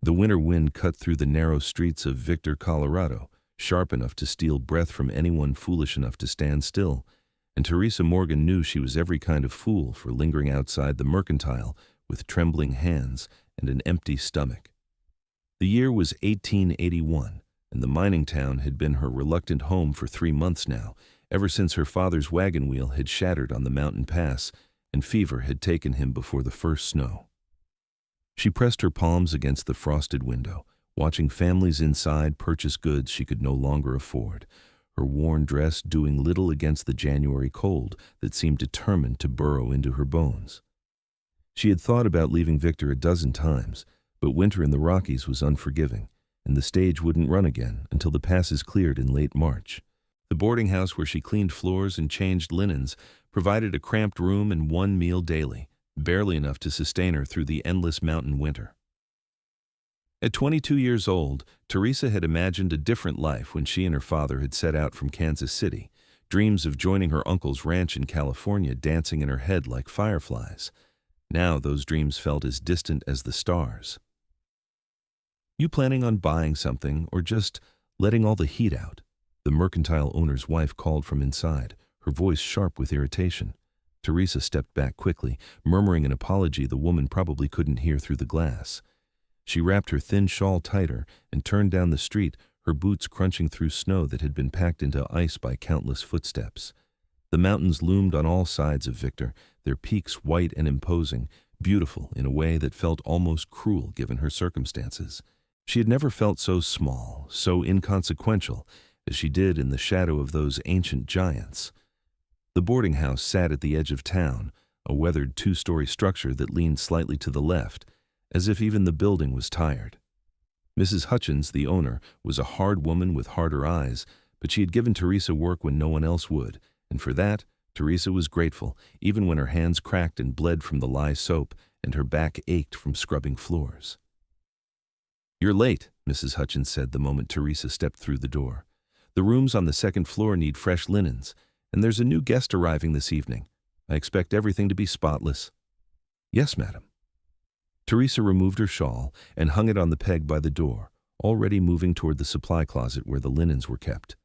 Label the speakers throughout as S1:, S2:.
S1: The winter wind cut through the narrow streets of Victor, Colorado, sharp enough to steal breath from anyone foolish enough to stand still, and Theresa Morgan knew she was every kind of fool for lingering outside the mercantile with trembling hands and an empty stomach. The year was 1881, and the mining town had been her reluctant home for 3 months now, ever since her father's wagon wheel had shattered on the mountain pass and fever had taken him before the first snow. She pressed her palms against the frosted window, watching families inside purchase goods she could no longer afford, her worn dress doing little against the January cold that seemed determined to burrow into her bones. She had thought about leaving Victor a dozen times, but winter in the Rockies was unforgiving, and the stage wouldn't run again until the passes cleared in late March. The boarding house where she cleaned floors and changed linens provided a cramped room and 1 meal daily, barely enough to sustain her through the endless mountain winter. At 22 years old, Theresa had imagined a different life when she and her father had set out from Kansas City, dreams of joining her uncle's ranch in California dancing in her head like fireflies. Now those dreams felt as distant as the stars. "You planning on buying something or just letting all the heat out?" The mercantile owner's wife called from inside, her voice sharp with irritation. Theresa stepped back quickly, murmuring an apology the woman probably couldn't hear through the glass. She wrapped her thin shawl tighter and turned down the street, her boots crunching through snow that had been packed into ice by countless footsteps. The mountains loomed on all sides of Victor, their peaks white and imposing, beautiful in a way that felt almost cruel given her circumstances. She had never felt so small, so inconsequential, as she did in the shadow of those ancient giants. The boarding house sat at the edge of town, a weathered 2-story structure that leaned slightly to the left, as if even the building was tired. Mrs. Hutchins, the owner, was a hard woman with harder eyes, but she had given Theresa work when no one else would, and for that, Theresa was grateful, even when her hands cracked and bled from the lye soap and her back ached from scrubbing floors. "You're late," Mrs. Hutchins said the moment Theresa stepped through the door. "The rooms on the 2nd floor need fresh linens, and there's a new guest arriving this evening. I expect everything to be spotless." "Yes, madam." Theresa removed her shawl and hung it on the peg by the door, already moving toward the supply closet where the linens were kept.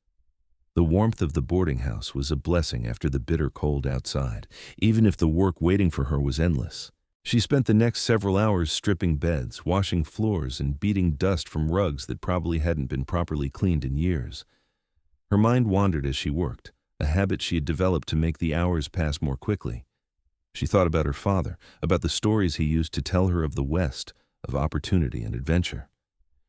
S1: The warmth of the boarding house was a blessing after the bitter cold outside, even if the work waiting for her was endless. She spent the next several hours stripping beds, washing floors, and beating dust from rugs that probably hadn't been properly cleaned in years. Her mind wandered as she worked, a habit she had developed to make the hours pass more quickly. She thought about her father, about the stories he used to tell her of the West, of opportunity and adventure.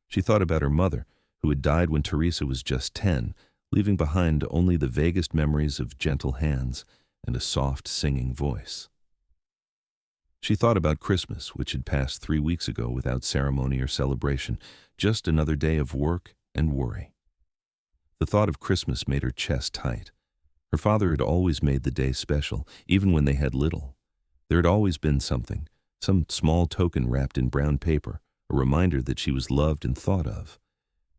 S1: She thought about her mother, who had died when Theresa was just 10, leaving behind only the vaguest memories of gentle hands and a soft singing voice. She thought about Christmas, which had passed 3 weeks ago without ceremony or celebration, just another day of work and worry. The thought of Christmas made her chest tight. Her father had always made the day special, even when they had little. There had always been something, some small token wrapped in brown paper, a reminder that she was loved and thought of.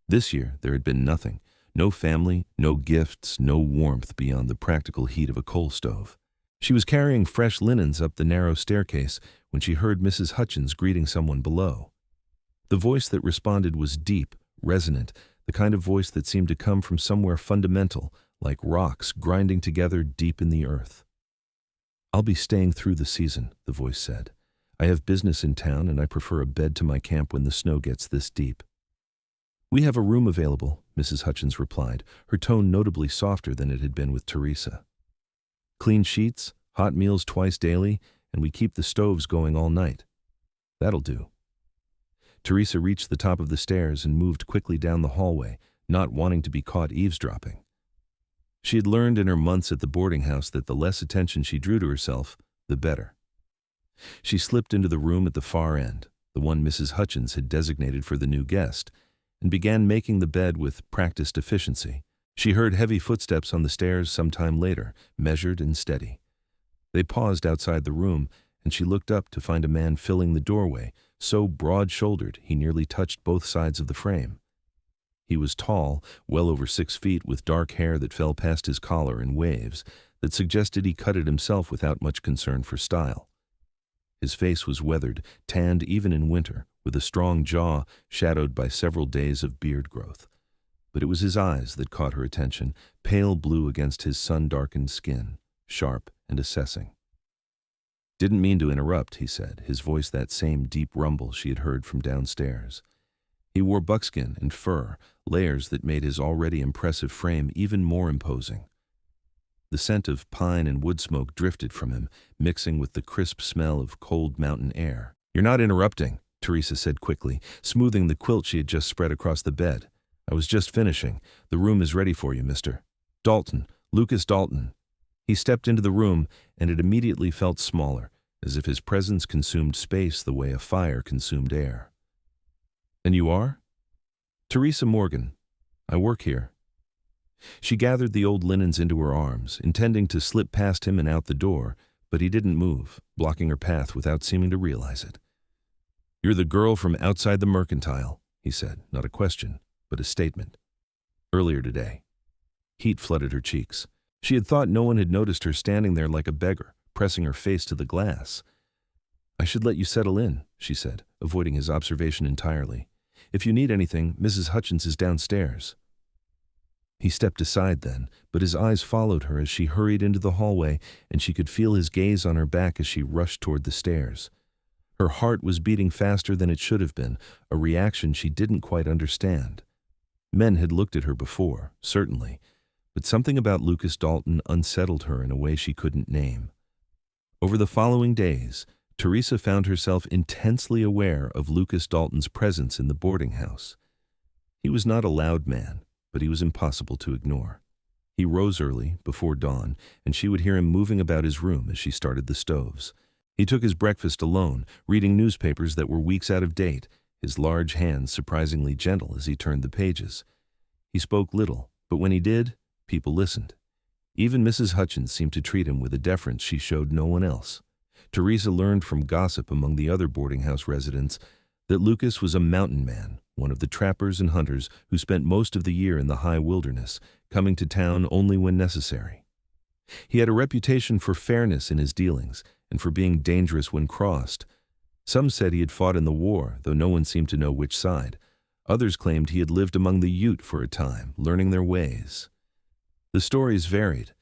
S1: This year, there had been nothing, no family, no gifts, no warmth beyond the practical heat of a coal stove. She was carrying fresh linens up the narrow staircase when she heard Mrs. Hutchins greeting someone below. The voice that responded was deep, resonant, the kind of voice that seemed to come from somewhere fundamental, like rocks grinding together deep in the earth. "I'll be staying through the season," the voice said. "I have business in town and I prefer a bed to my camp when the snow gets this deep." "We have a room available," Mrs. Hutchins replied, her tone notably softer than it had been with Theresa. "Clean sheets, hot meals twice daily, and we keep the stoves going all night." "That'll do." Theresa reached the top of the stairs and moved quickly down the hallway, not wanting to be caught eavesdropping. She had learned in her months at the boarding house that the less attention she drew to herself, the better. She slipped into the room at the far end, the one Mrs. Hutchins had designated for the new guest, and began making the bed with practiced efficiency. She heard heavy footsteps on the stairs some time later, measured and steady. They paused outside the room, and she looked up to find a man filling the doorway, so broad-shouldered he nearly touched both sides of the frame. He was tall, well over 6 feet, with dark hair that fell past his collar in waves that suggested he cut it himself without much concern for style. His face was weathered, tanned even in winter, with a strong jaw shadowed by several days of beard growth. But it was his eyes that caught her attention, pale blue against his sun-darkened skin, sharp and assessing. "Didn't mean to interrupt," he said, his voice that same deep rumble she had heard from downstairs. He wore buckskin and fur, layers that made his already impressive frame even more imposing. The scent of pine and wood smoke drifted from him, mixing with the crisp smell of cold mountain air. "You're not interrupting," Theresa said quickly, smoothing the quilt she had just spread across the bed. "I was just finishing. The room is ready for you, Mr. Dalton, Lucas Dalton." He stepped into the room, and it immediately felt smaller, as if his presence consumed space the way a fire consumed air. "And you are?" "Theresa Morgan. I work here." She gathered the old linens into her arms, intending to slip past him and out the door, but he didn't move, blocking her path without seeming to realize it. "You're the girl from outside the mercantile," he said, not a question, but a statement. "Earlier today." Heat flooded her cheeks. She had thought no one had noticed her standing there like a beggar, pressing her face to the glass. "I should let you settle in," she said, avoiding his observation entirely. "If you need anything, Mrs. Hutchins is downstairs." He stepped aside then, but his eyes followed her as she hurried into the hallway, and she could feel his gaze on her back as she rushed toward the stairs. Her heart was beating faster than it should have been, a reaction she didn't quite understand. Men had looked at her before, certainly, but something about Lucas Dalton unsettled her in a way she couldn't name. Over the following days, Theresa found herself intensely aware of Lucas Dalton's presence in the boarding house. He was not a loud man, but he was impossible to ignore. He rose early, before dawn, and she would hear him moving about his room as she started the stoves. He took his breakfast alone, reading newspapers that were weeks out of date, his large hands surprisingly gentle as he turned the pages. He spoke little, but when he did, people listened. Even Mrs. Hutchins seemed to treat him with a deference she showed no one else. Theresa learned from gossip among the other boarding house residents that Lucas was a mountain man, one of the trappers and hunters who spent most of the year in the high wilderness, coming to town only when necessary. He had a reputation for fairness in his dealings and for being dangerous when crossed. Some said he had fought in the war, though no one seemed to know which side. Others claimed he had lived among the Ute for a time, learning their ways. The stories varied,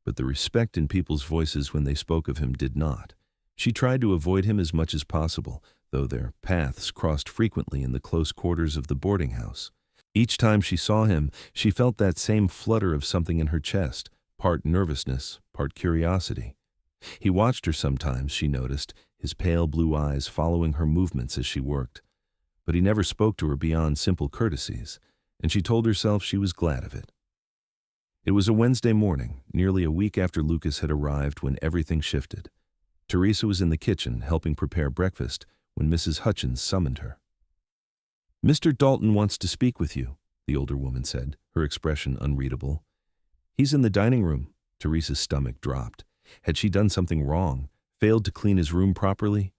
S1: but the respect in people's voices when they spoke of him did not. She tried to avoid him as much as possible, though their paths crossed frequently in the close quarters of the boarding house. Each time she saw him, she felt that same flutter of something in her chest, part nervousness, part curiosity. He watched her sometimes, she noticed, his pale blue eyes following her movements as she worked. But he never spoke to her beyond simple courtesies, and she told herself she was glad of it. It was a Wednesday morning, nearly a week after Lucas had arrived, when everything shifted. Theresa was in the kitchen helping prepare breakfast when Mrs. Hutchins summoned her. "Mr. Dalton wants to speak with you," the older woman said, her expression unreadable. "He's in the dining room." Theresa's stomach dropped. Had she done something wrong, failed to clean his room properly?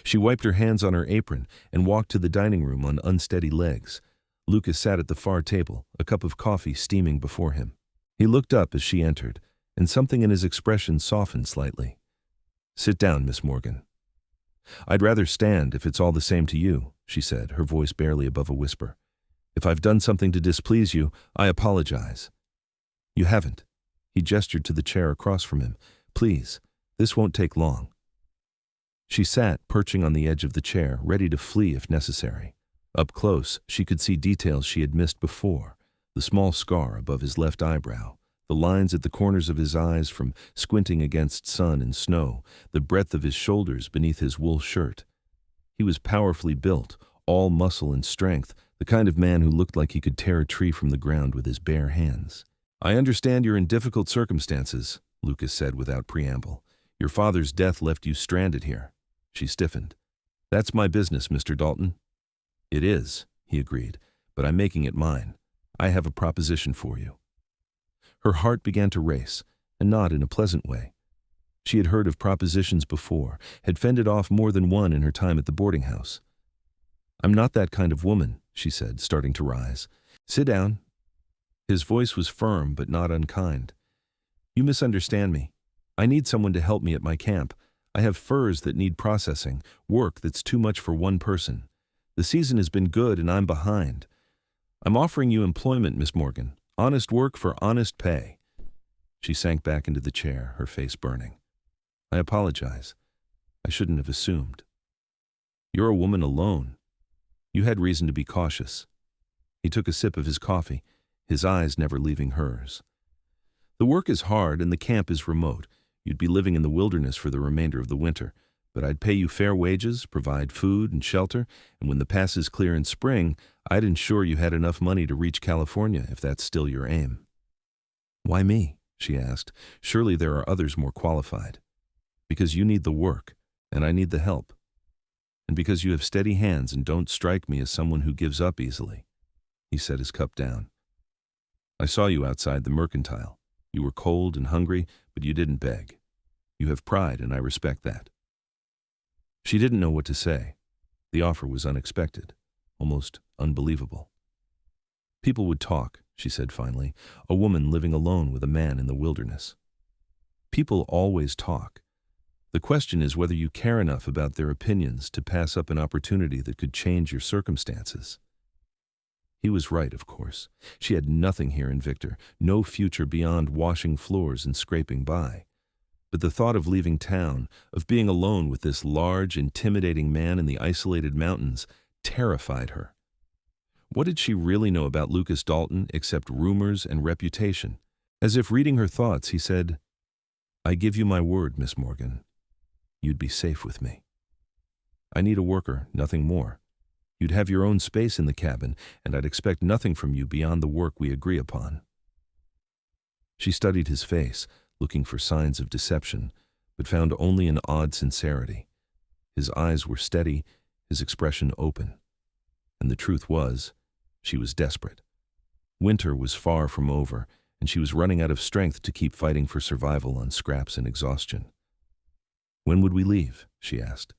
S1: She wiped her hands on her apron and walked to the dining room on unsteady legs. Lucas sat at the far table, a cup of coffee steaming before him. He looked up as she entered, and something in his expression softened slightly. "Sit down, Miss Morgan." "I'd rather stand if it's all the same to you," she said, her voice barely above a whisper. "If I've done something to displease you, I apologize." "You haven't." He gestured to the chair across from him. "Please, this won't take long." She sat, perching on the edge of the chair, ready to flee if necessary. Up close, she could see details she had missed before: the small scar above his left eyebrow, the lines at the corners of his eyes from squinting against sun and snow, the breadth of his shoulders beneath his wool shirt. He was powerfully built, all muscle and strength, the kind of man who looked like he could tear a tree from the ground with his bare hands. "I understand you're in difficult circumstances," Lucas said without preamble. "Your father's death left you stranded here." She stiffened. "That's my business, Mr. Dalton." "It is," he agreed, "but I'm making it mine. I have a proposition for you." Her heart began to race, and not in a pleasant way. She had heard of propositions before, had fended off more than one in her time at the boarding house. "I'm not that kind of woman," she said, starting to rise. "Sit down." His voice was firm but not unkind. "You misunderstand me. I need someone to help me at my camp. I have furs that need processing, work that's too much for one person. The season has been good and I'm behind. I'm offering you employment, Miss Morgan. Honest work for honest pay." She sank back into the chair, her face burning. "I apologize. I shouldn't have assumed. You're a woman alone. You had reason to be cautious." He took a sip of his coffee, his eyes never leaving hers. "The work is hard and the camp is remote. You'd be living in the wilderness for the remainder of the winter, but I'd pay you fair wages, provide food and shelter, and when the pass is clear in spring, I'd ensure you had enough money to reach California if that's still your aim." "Why me?" she asked. "Surely there are others more qualified." "Because you need the work, and I need the help. And because you have steady hands and don't strike me as someone who gives up easily." He set his cup down. "I saw you outside the mercantile. You were cold and hungry, but you didn't beg. You have pride, and I respect that." She didn't know what to say. The offer was unexpected, almost unbelievable. "People would talk," she said finally, "a woman living alone with a man in the wilderness. People always talk. The question is whether you care enough about their opinions to pass up an opportunity that could change your circumstances." He was right, of course. She had nothing here in Victor, no future beyond washing floors and scraping by. But the thought of leaving town, of being alone with this large, intimidating man in the isolated mountains, terrified her. What did she really know about Lucas Dalton except rumors and reputation? As if reading her thoughts, he said, "I give you my word, Miss Morgan. You'd be safe with me. I need a worker, nothing more. You'd have your own space in the cabin, and I'd expect nothing from you beyond the work we agree upon." She studied his face, looking for signs of deception, but found only an odd sincerity. His eyes were steady, his expression open. And the truth was, she was desperate. Winter was far from over, and she was running out of strength to keep fighting for survival on scraps and exhaustion. "When would we leave?" she asked.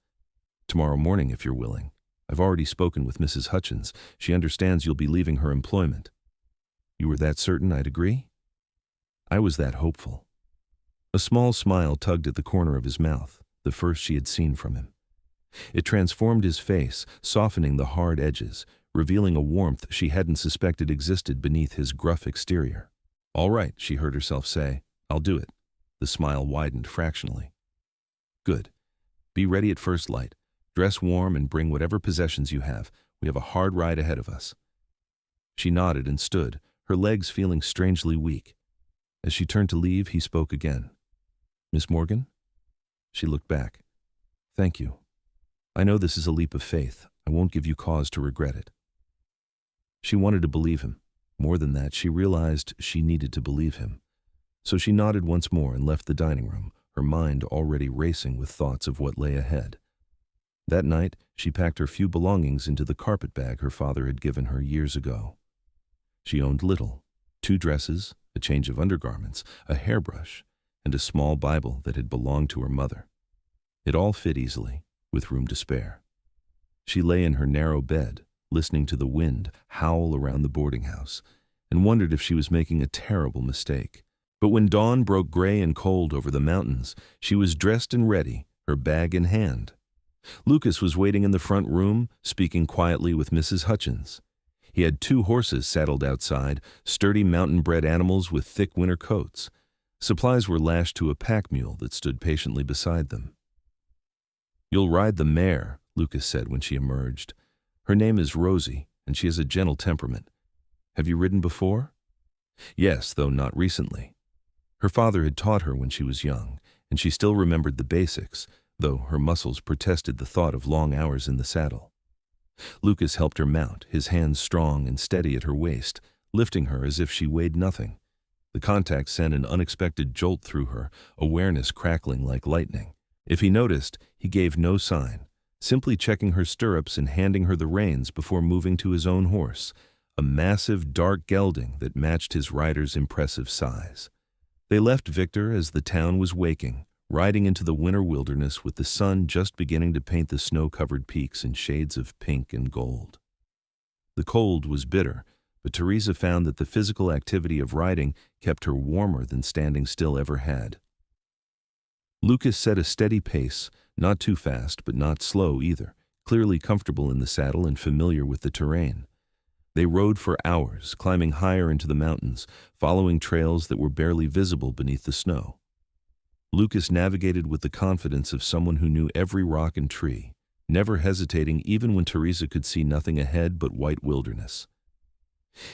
S1: "Tomorrow morning, if you're willing. I've already spoken with Mrs. Hutchins. She understands you'll be leaving her employment." "You were that certain I'd agree?" "I was that hopeful." A small smile tugged at the corner of his mouth, the first she had seen from him. It transformed his face, softening the hard edges, revealing a warmth she hadn't suspected existed beneath his gruff exterior. "All right," she heard herself say. "I'll do it." The smile widened fractionally. "Good. Be ready at first light. Dress warm and bring whatever possessions you have. We have a hard ride ahead of us." She nodded and stood, her legs feeling strangely weak. As she turned to leave, he spoke again. "Miss Morgan?" She looked back. "Thank you. I know this is a leap of faith. I won't give you cause to regret it." She wanted to believe him. More than that, she realized she needed to believe him. So she nodded once more and left the dining room, her mind already racing with thoughts of what lay ahead. That night, she packed her few belongings into the carpet bag her father had given her years ago. She owned little: 2 dresses, a change of undergarments, a hairbrush, and a small Bible that had belonged to her mother. It all fit easily, with room to spare. She lay in her narrow bed, listening to the wind howl around the boarding house, and wondered if she was making a terrible mistake. But when dawn broke gray and cold over the mountains, she was dressed and ready, her bag in hand. Lucas was waiting in the front room, speaking quietly with Mrs. Hutchins. He had 2 horses saddled outside, sturdy mountain-bred animals with thick winter coats. Supplies were lashed to a pack mule that stood patiently beside them. "You'll ride the mare," Lucas said when she emerged. "Her name is Rosie, and she has a gentle temperament. Have you ridden before?" Yes, though not recently. Her father had taught her when she was young, and she still remembered the basics, though her muscles protested the thought of long hours in the saddle. Lucas helped her mount, his hands strong and steady at her waist, lifting her as if she weighed nothing. The contact sent an unexpected jolt through her, awareness crackling like lightning. If he noticed, he gave no sign, simply checking her stirrups and handing her the reins before moving to his own horse, a massive dark gelding that matched his rider's impressive size. They left Victor as the town was waking, riding into the winter wilderness with the sun just beginning to paint the snow-covered peaks in shades of pink and gold. The cold was bitter, but Theresa found that the physical activity of riding kept her warmer than standing still ever had. Lucas set a steady pace, not too fast but not slow either, clearly comfortable in the saddle and familiar with the terrain. They rode for hours, climbing higher into the mountains, following trails that were barely visible beneath the snow. Lucas navigated with the confidence of someone who knew every rock and tree, never hesitating even when Theresa could see nothing ahead but white wilderness.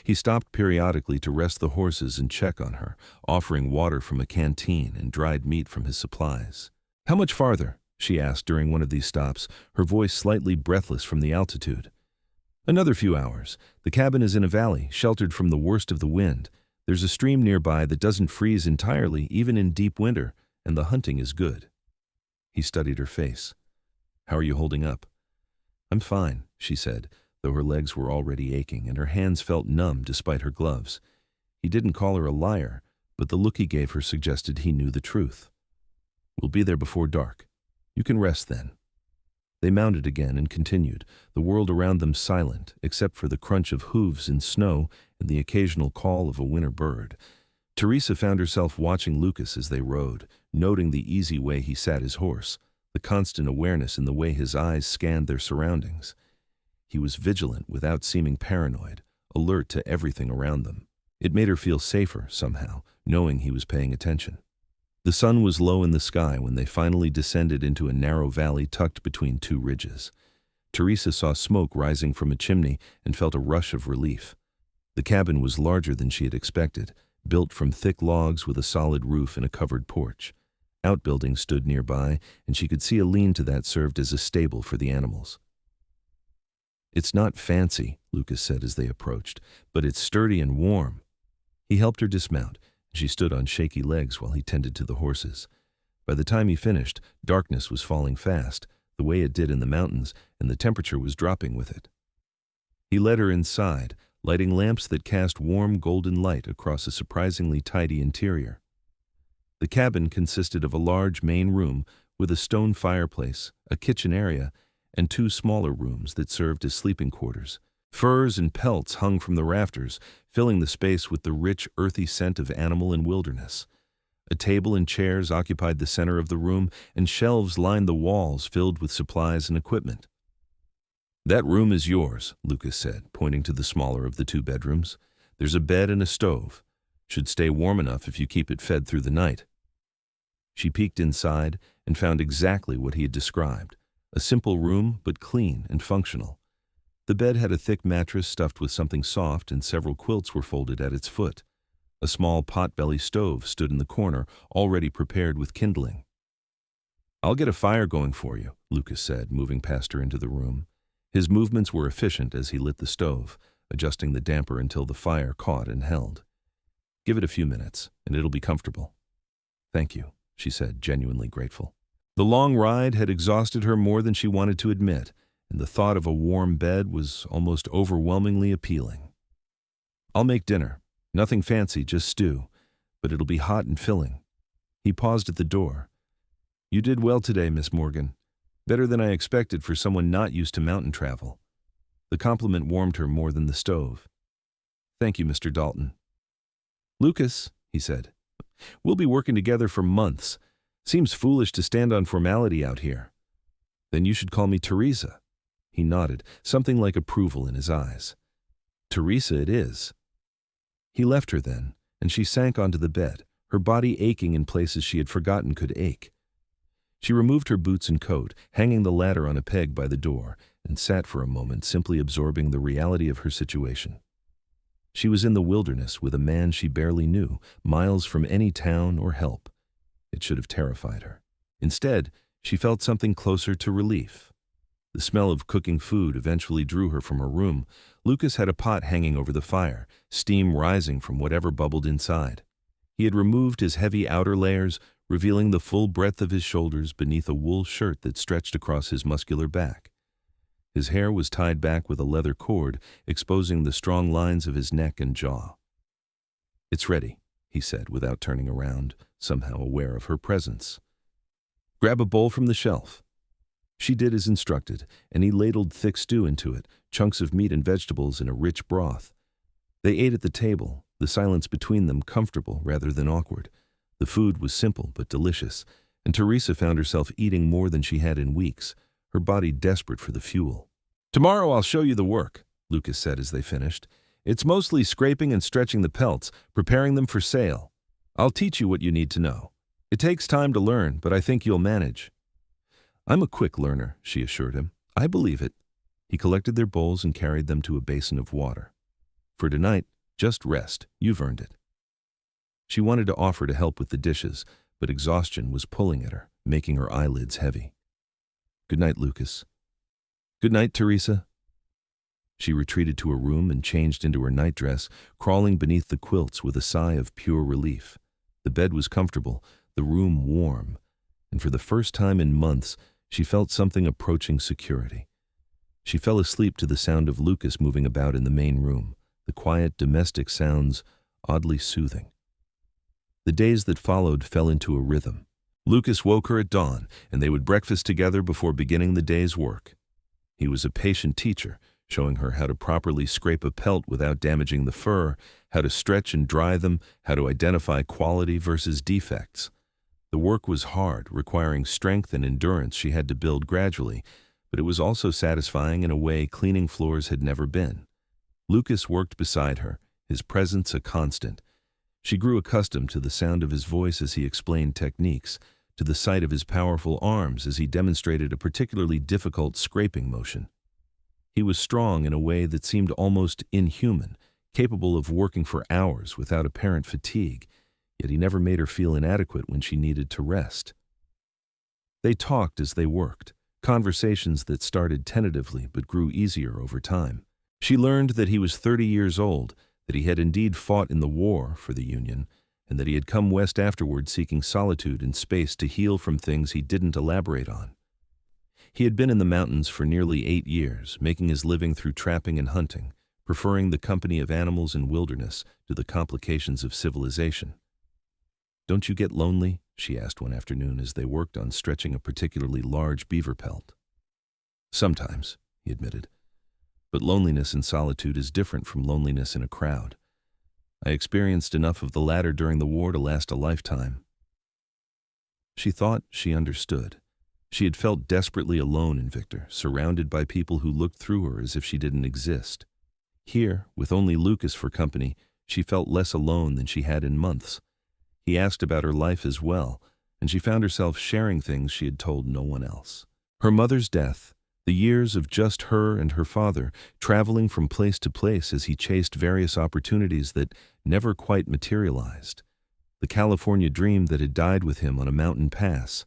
S1: He stopped periodically to rest the horses and check on her, offering water from a canteen and dried meat from his supplies. "How much farther?" she asked during one of these stops, her voice slightly breathless from the altitude. "Another few hours. The cabin is in a valley, sheltered from the worst of the wind. There's a stream nearby that doesn't freeze entirely, even in deep winter, and the hunting is good." He studied her face. "How are you holding up?" "I'm fine," she said, though her legs were already aching and her hands felt numb despite her gloves. He didn't call her a liar, but the look he gave her suggested he knew the truth. "We'll be there before dark. You can rest then." They mounted again and continued, the world around them silent, except for the crunch of hooves in snow and the occasional call of a winter bird. Theresa found herself watching Lucas as they rode, noting the easy way he sat his horse, the constant awareness in the way his eyes scanned their surroundings. He was vigilant without seeming paranoid, alert to everything around them. It made her feel safer, somehow, knowing he was paying attention. The sun was low in the sky when they finally descended into a narrow valley tucked between two ridges. Theresa saw smoke rising from a chimney and felt a rush of relief. The cabin was larger than she had expected, built from thick logs with a solid roof and a covered porch. Outbuildings stood nearby, and she could see a lean-to that served as a stable for the animals. "It's not fancy," Lucas said as they approached, "but it's sturdy and warm." He helped her dismount. She stood on shaky legs while he tended to the horses. By the time he finished, darkness was falling fast, the way it did in the mountains, and the temperature was dropping with it. He led her inside, lighting lamps that cast warm golden light across a surprisingly tidy interior. The cabin consisted of a large main room with a stone fireplace, a kitchen area, and two smaller rooms that served as sleeping quarters. Furs and pelts hung from the rafters, filling the space with the rich, earthy scent of animal and wilderness. A table and chairs occupied the center of the room, and shelves lined the walls filled with supplies and equipment. "That room is yours," Lucas said, pointing to the smaller of the two bedrooms. "There's a bed and a stove. Should stay warm enough if you keep it fed through the night." She peeked inside and found exactly what he had described, a simple room but clean and functional. The bed had a thick mattress stuffed with something soft, and several quilts were folded at its foot. A small pot-belly stove stood in the corner, already prepared with kindling. "I'll get a fire going for you," Lucas said, moving past her into the room. His movements were efficient as he lit the stove, adjusting the damper until the fire caught and held. "Give it a few minutes, and it'll be comfortable." "Thank you," she said, genuinely grateful. The long ride had exhausted her more than she wanted to admit, and the thought of a warm bed was almost overwhelmingly appealing. "I'll make dinner. Nothing fancy, just stew, but it'll be hot and filling." He paused at the door. "You did well today, Miss Morgan. Better than I expected for someone not used to mountain travel." The compliment warmed her more than the stove. "Thank you, Mr. Dalton." "Lucas," he said, "we'll be working together for months. Seems foolish to stand on formality out here." "Then you should call me Theresa." He nodded, something like approval in his eyes. "Theresa it is." He left her then, and she sank onto the bed, her body aching in places she had forgotten could ache. She removed her boots and coat, hanging the latter on a peg by the door, and sat for a moment simply absorbing the reality of her situation. She was in the wilderness with a man she barely knew, miles from any town or help. It should have terrified her. Instead, she felt something closer to relief. The smell of cooking food eventually drew her from her room. Lucas had a pot hanging over the fire, steam rising from whatever bubbled inside. He had removed his heavy outer layers, revealing the full breadth of his shoulders beneath a wool shirt that stretched across his muscular back. His hair was tied back with a leather cord, exposing the strong lines of his neck and jaw. "It's ready," he said without turning around, somehow aware of her presence. "Grab a bowl from the shelf." She did as instructed, and he ladled thick stew into it, chunks of meat and vegetables in a rich broth. They ate at the table, the silence between them comfortable rather than awkward. The food was simple but delicious, and Theresa found herself eating more than she had in weeks, her body desperate for the fuel. "Tomorrow I'll show you the work," Lucas said as they finished. "It's mostly scraping and stretching the pelts, preparing them for sale. I'll teach you what you need to know. It takes time to learn, but I think you'll manage." "I'm a quick learner," she assured him. "I believe it." He collected their bowls and carried them to a basin of water. "For tonight, just rest. You've earned it." She wanted to offer to help with the dishes, but exhaustion was pulling at her, making her eyelids heavy. "Good night, Lucas." "Good night, Theresa." She retreated to her room and changed into her nightdress, crawling beneath the quilts with a sigh of pure relief. The bed was comfortable, the room warm, and for the first time in months, she felt something approaching security. She fell asleep to the sound of Lucas moving about in the main room, the quiet domestic sounds oddly soothing. The days that followed fell into a rhythm. Lucas woke her at dawn, and they would breakfast together before beginning the day's work. He was a patient teacher, showing her how to properly scrape a pelt without damaging the fur, how to stretch and dry them, how to identify quality versus defects. The work was hard, requiring strength and endurance she had to build gradually, but it was also satisfying in a way cleaning floors had never been. Lucas worked beside her, his presence a constant. She grew accustomed to the sound of his voice as he explained techniques, to the sight of his powerful arms as he demonstrated a particularly difficult scraping motion. He was strong in a way that seemed almost inhuman, capable of working for hours without apparent fatigue, yet he never made her feel inadequate when she needed to rest. They talked as they worked, conversations that started tentatively but grew easier over time. She learned that he was 30 years old, that he had indeed fought in the war for the Union, and that he had come west afterward seeking solitude and space to heal from things he didn't elaborate on. He had been in the mountains for nearly 8 years, making his living through trapping and hunting, preferring the company of animals and wilderness to the complications of civilization. "Don't you get lonely?" she asked one afternoon as they worked on stretching a particularly large beaver pelt. "Sometimes," he admitted. "But loneliness in solitude is different from loneliness in a crowd. I experienced enough of the latter during the war to last a lifetime." She thought she understood. She had felt desperately alone in Victor, surrounded by people who looked through her as if she didn't exist. Here, with only Lucas for company, she felt less alone than she had in months. He asked about her life as well, and she found herself sharing things she had told no one else. Her mother's death, the years of just her and her father, traveling from place to place as he chased various opportunities that never quite materialized, the California dream that had died with him on a mountain pass,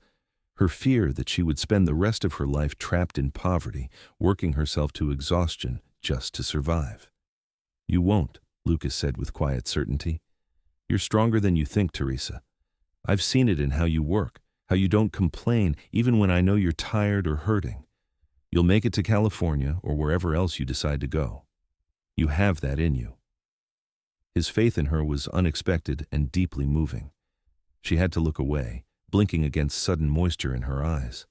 S1: her fear that she would spend the rest of her life trapped in poverty, working herself to exhaustion just to survive. "You won't," Lucas said with quiet certainty. "You're stronger than you think, Theresa. I've seen it in how you work, how you don't complain even when I know you're tired or hurting. You'll make it to California or wherever else you decide to go. You have that in you." His faith in her was unexpected and deeply moving. She had to look away, blinking against sudden moisture in her eyes.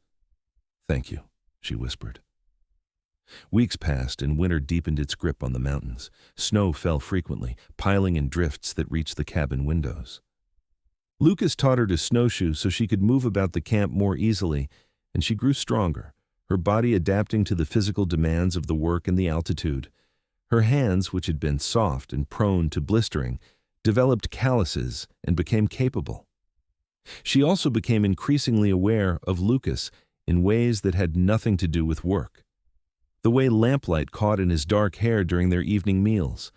S1: "Thank you," she whispered. Weeks passed and winter deepened its grip on the mountains. Snow fell frequently, piling in drifts that reached the cabin windows. Lucas taught her to snowshoe so she could move about the camp more easily, and she grew stronger, her body adapting to the physical demands of the work and the altitude. Her hands, which had been soft and prone to blistering, developed calluses and became capable. She also became increasingly aware of Lucas in ways that had nothing to do with work. The way lamplight caught in his dark hair during their evening meals,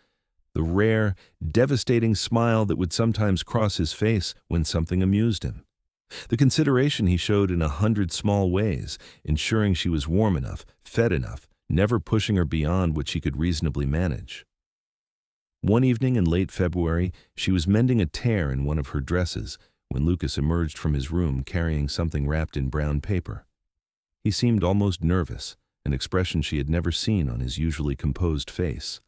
S1: the rare, devastating smile that would sometimes cross his face when something amused him, the consideration he showed in 100 small ways, ensuring she was warm enough, fed enough, never pushing her beyond what she could reasonably manage. One evening in late February, she was mending a tear in one of her dresses when Lucas emerged from his room carrying something wrapped in brown paper. He seemed almost nervous, an expression she had never seen on his usually composed face.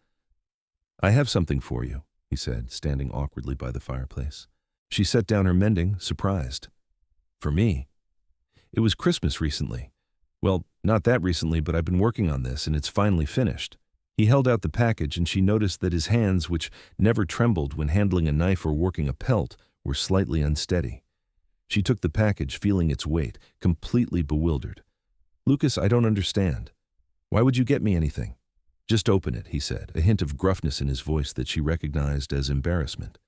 S1: "I have something for you," he said, standing awkwardly by the fireplace. She set down her mending, surprised. "For me?" "It was Christmas recently. Well, not that recently, but I've been working on this, and it's finally finished." He held out the package, and she noticed that his hands, which never trembled when handling a knife or working a pelt, were slightly unsteady. She took the package, feeling its weight, completely bewildered. "Lucas, I don't understand. Why would you get me anything?" "Just open it," he said, a hint of gruffness in his voice that she recognized as embarrassment.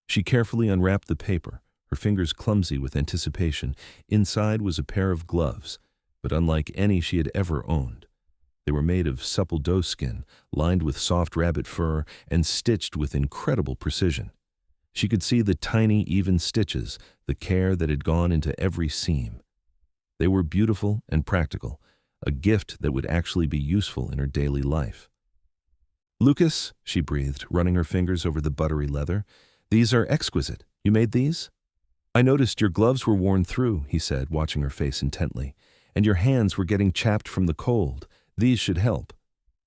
S1: She carefully unwrapped the paper, her fingers clumsy with anticipation. Inside was a pair of gloves, but unlike any she had ever owned. They were made of supple doe skin, lined with soft rabbit fur, and stitched with incredible precision. She could see the tiny, even stitches, the care that had gone into every seam. They were beautiful and practical, a gift that would actually be useful in her daily life. "Lucas," she breathed, running her fingers over the buttery leather, "these are exquisite. You made these?" "I noticed your gloves were worn through," he said, watching her face intently, "and your hands were getting chapped from the cold. These should help."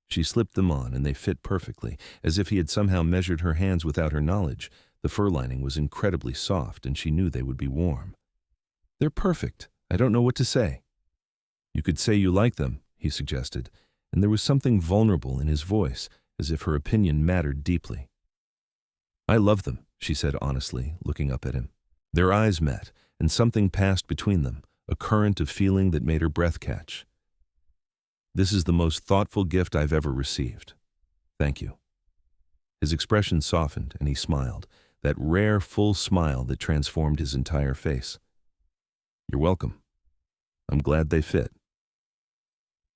S1: She slipped them on, and they fit perfectly, as if he had somehow measured her hands without her knowledge. The fur lining was incredibly soft, and she knew they would be warm. "They're perfect. I don't know what to say." "You could say you like them," he suggested, and there was something vulnerable in his voice, as if her opinion mattered deeply. "I love them," she said honestly, looking up at him. Their eyes met, and something passed between them, a current of feeling that made her breath catch. "This is the most thoughtful gift I've ever received. Thank you." His expression softened, and he smiled, that rare, full smile that transformed his entire face. "You're welcome. I'm glad they fit."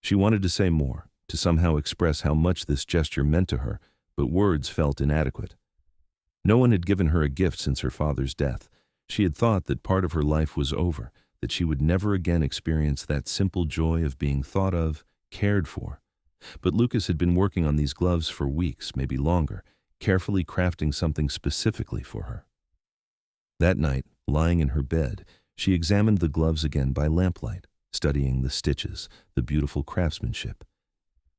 S1: She wanted to say more, to somehow express how much this gesture meant to her, but words felt inadequate. No one had given her a gift since her father's death. She had thought that part of her life was over, that she would never again experience that simple joy of being thought of, cared for. But Lucas had been working on these gloves for weeks, maybe longer, carefully crafting something specifically for her. That night, lying in her bed, she examined the gloves again by lamplight, studying the stitches, the beautiful craftsmanship.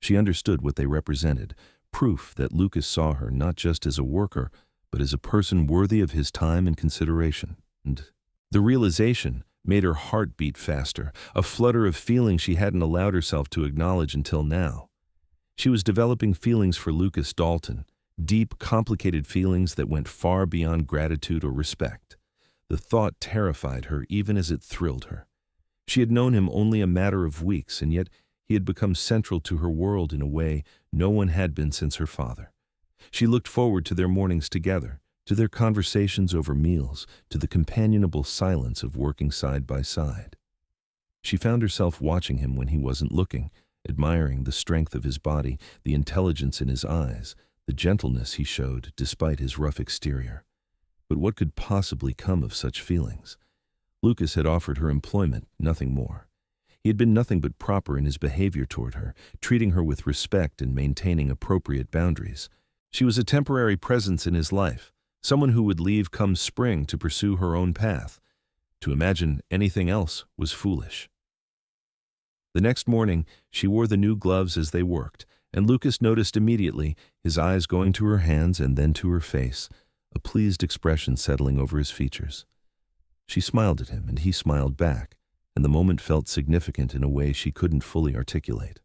S1: She understood what they represented, proof that Lucas saw her not just as a worker, but as a person worthy of his time and consideration. And the realization made her heart beat faster, a flutter of feeling she hadn't allowed herself to acknowledge until now. She was developing feelings for Lucas Dalton, deep, complicated feelings that went far beyond gratitude or respect. The thought terrified her even as it thrilled her. She had known him only a matter of weeks, and yet he had become central to her world in a way no one had been since her father. She looked forward to their mornings together, to their conversations over meals, to the companionable silence of working side by side. She found herself watching him when he wasn't looking, admiring the strength of his body, the intelligence in his eyes, the gentleness he showed despite his rough exterior. But what could possibly come of such feelings? Lucas had offered her employment, nothing more. He had been nothing but proper in his behavior toward her, treating her with respect and maintaining appropriate boundaries. She was a temporary presence in his life, someone who would leave come spring to pursue her own path. To imagine anything else was foolish. The next morning, she wore the new gloves as they worked, and Lucas noticed immediately, his eyes going to her hands and then to her face, a pleased expression settling over his features. She smiled at him, and he smiled back, and the moment felt significant in a way she couldn't fully articulate.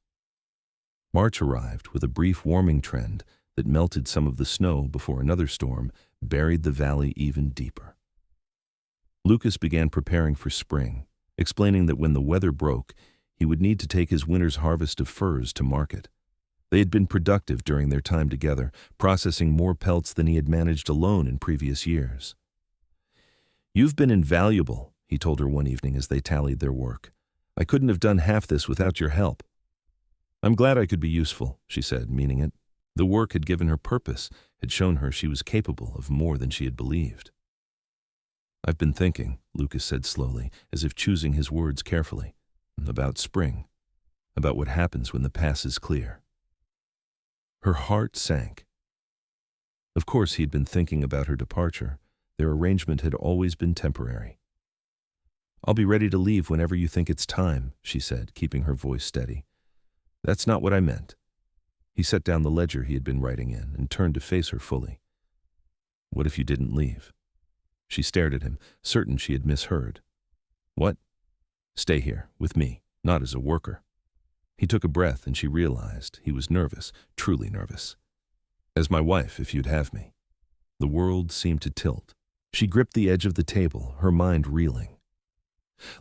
S1: March arrived with a brief warming trend that melted some of the snow before another storm buried the valley even deeper. Lucas began preparing for spring, explaining that when the weather broke, he would need to take his winter's harvest of furs to market. They had been productive during their time together, processing more pelts than he had managed alone in previous years. "You've been invaluable," he told her one evening as they tallied their work. "I couldn't have done half this without your help." "I'm glad I could be useful," she said, meaning it. The work had given her purpose, had shown her she was capable of more than she had believed. "I've been thinking," Lucas said slowly, as if choosing his words carefully, "about spring, about what happens when the pass is clear." Her heart sank. Of course he had been thinking about her departure. Their arrangement had always been temporary. "I'll be ready to leave whenever you think it's time," she said, keeping her voice steady. "That's not what I meant." He set down the ledger he had been writing in and turned to face her fully. "What if you didn't leave?" She stared at him, certain she had misheard. "What?" "Stay here, with me, not as a worker." He took a breath, and she realized he was nervous, truly nervous. "As my wife, if you'd have me." The world seemed to tilt. She gripped the edge of the table, her mind reeling.